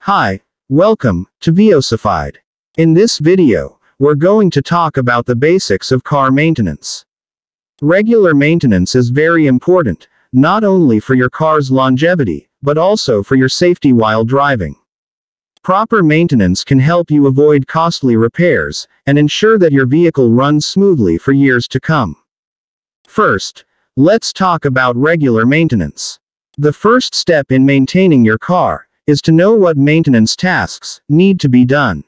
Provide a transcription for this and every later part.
Hi, welcome to Viosified. In this video, we're going to talk about the basics of car maintenance. Regular maintenance is very important, not only for your car's longevity, but also for your safety while driving. Proper maintenance can help you avoid costly repairs and ensure that your vehicle runs smoothly for years to come. First, let's talk about regular maintenance. The first step in maintaining your car is to know what maintenance tasks need to be done.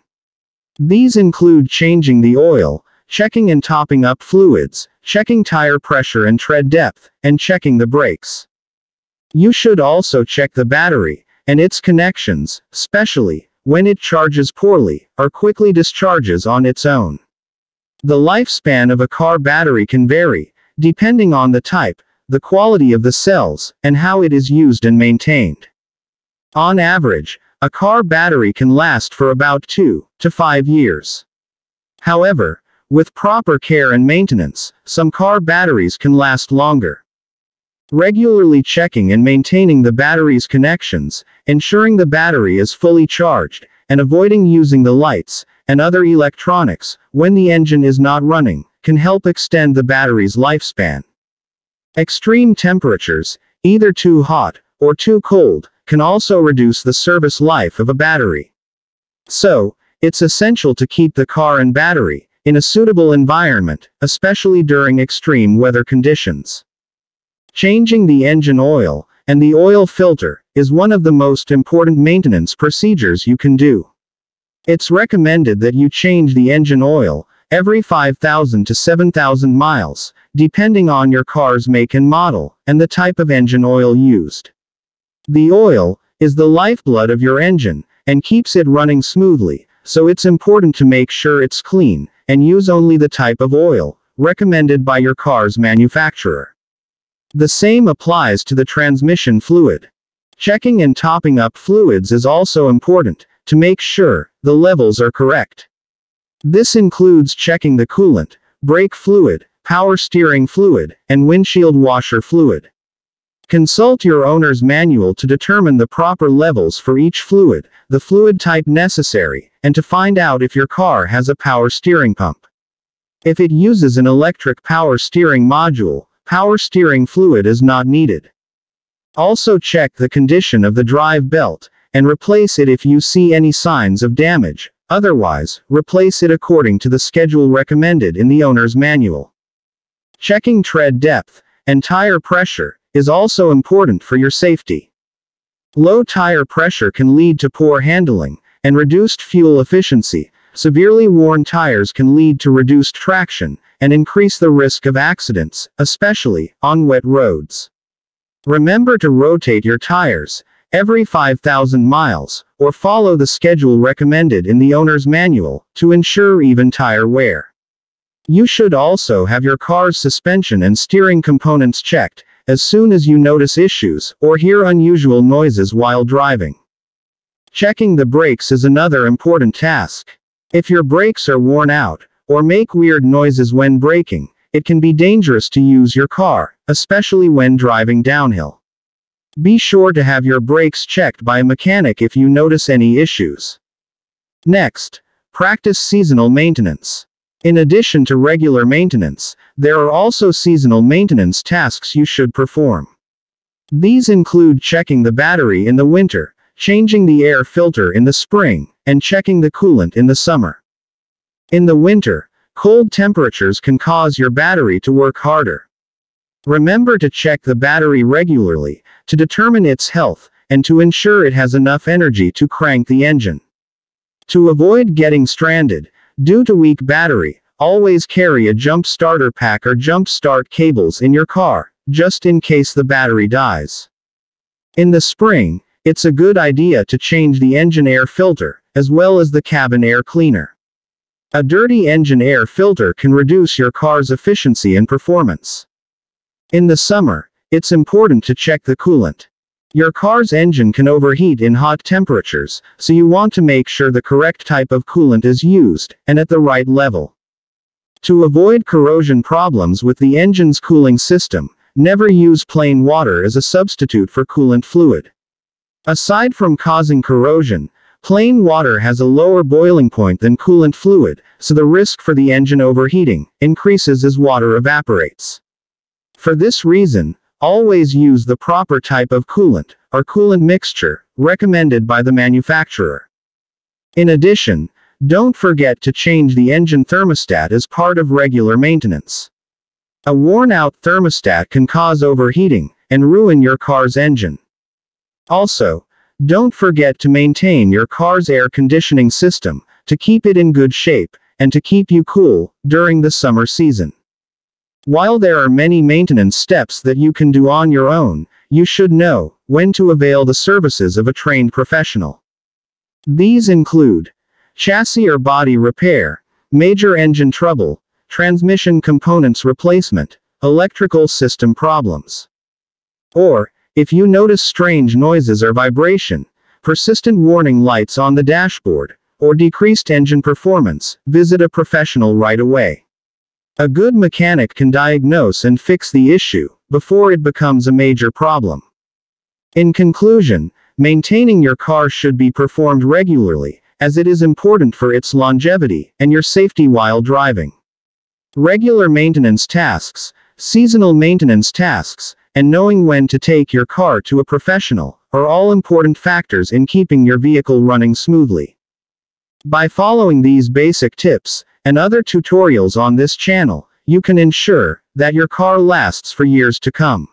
These include changing the oil, checking and topping up fluids, checking tire pressure and tread depth, and checking the brakes. You should also check the battery and its connections, especially when it charges poorly or quickly discharges on its own. The lifespan of a car battery can vary, depending on the type, the quality of the cells, and how it is used and maintained. On average, a car battery can last for about 2 to 5 years. However, with proper care and maintenance, some car batteries can last longer. Regularly checking and maintaining the battery's connections, ensuring the battery is fully charged, and avoiding using the lights and other electronics when the engine is not running, can help extend the battery's lifespan. Extreme temperatures, either too hot or too cold, can also reduce the service life of a battery. So, it's essential to keep the car and battery in a suitable environment, especially during extreme weather conditions. Changing the engine oil and the oil filter is one of the most important maintenance procedures you can do. It's recommended that you change the engine oil every 5,000 to 7,000 miles, depending on your car's make and model, and the type of engine oil used. The oil is the lifeblood of your engine, and keeps it running smoothly, so it's important to make sure it's clean, and use only the type of oil recommended by your car's manufacturer. The same applies to the transmission fluid. Checking and topping up fluids is also important, to make sure the levels are correct. This includes checking the coolant, brake fluid, power steering fluid, and windshield washer fluid. Consult your owner's manual to determine the proper levels for each fluid, the fluid type necessary, and to find out if your car has a power steering pump. If it uses an electric power steering module, power steering fluid is not needed. Also check the condition of the drive belt, and replace it if you see any signs of damage. Otherwise, replace it according to the schedule recommended in the owner's manual. Checking tread depth and tire pressure is also important for your safety. Low tire pressure can lead to poor handling and reduced fuel efficiency. Severely worn tires can lead to reduced traction and increase the risk of accidents, especially on wet roads. Remember to rotate your tires every 5,000 miles, or follow the schedule recommended in the owner's manual to ensure even tire wear. You should also have your car's suspension and steering components checked as soon as you notice issues or hear unusual noises while driving. Checking the brakes is another important task. If your brakes are worn out or make weird noises when braking, it can be dangerous to use your car, especially when driving downhill. Be sure to have your brakes checked by a mechanic if you notice any issues. Next, practice seasonal maintenance. In addition to regular maintenance, there are also seasonal maintenance tasks you should perform. These include checking the battery in the winter, changing the air filter in the spring, and checking the coolant in the summer. In the winter, cold temperatures can cause your battery to work harder. Remember to check the battery regularly to determine its health and to ensure it has enough energy to crank the engine. To avoid getting stranded due to weak battery, always carry a jump starter pack or jump start cables in your car, just in case the battery dies. In the spring, it's a good idea to change the engine air filter, as well as the cabin air cleaner. A dirty engine air filter can reduce your car's efficiency and performance. In the summer, it's important to check the coolant. Your car's engine can overheat in hot temperatures, so you want to make sure the correct type of coolant is used, and at the right level. To avoid corrosion problems with the engine's cooling system, never use plain water as a substitute for coolant fluid. Aside from causing corrosion, plain water has a lower boiling point than coolant fluid, so the risk for the engine overheating increases as water evaporates. For this reason, always use the proper type of coolant, or coolant mixture, recommended by the manufacturer. In addition, don't forget to change the engine thermostat as part of regular maintenance. A worn-out thermostat can cause overheating and ruin your car's engine. Also, don't forget to maintain your car's air conditioning system to keep it in good shape and to keep you cool during the summer season. While there are many maintenance steps that you can do on your own, you should know when to avail the services of a trained professional. These include chassis or body repair, major engine trouble, transmission components replacement, electrical system problems. Or, if you notice strange noises or vibration, persistent warning lights on the dashboard, or decreased engine performance, visit a professional right away. A good mechanic can diagnose and fix the issue before it becomes a major problem. In conclusion, maintaining your car should be performed regularly, as it is important for its longevity and your safety while driving. Regular maintenance tasks, seasonal maintenance tasks, and knowing when to take your car to a professional are all important factors in keeping your vehicle running smoothly. By following these basic tips and other tutorials on this channel, you can ensure that your car lasts for years to come.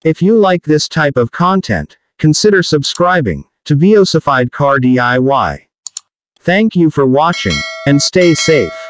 If you like this type of content, consider subscribing to Viosified Car DIY. Thank you for watching, and stay safe.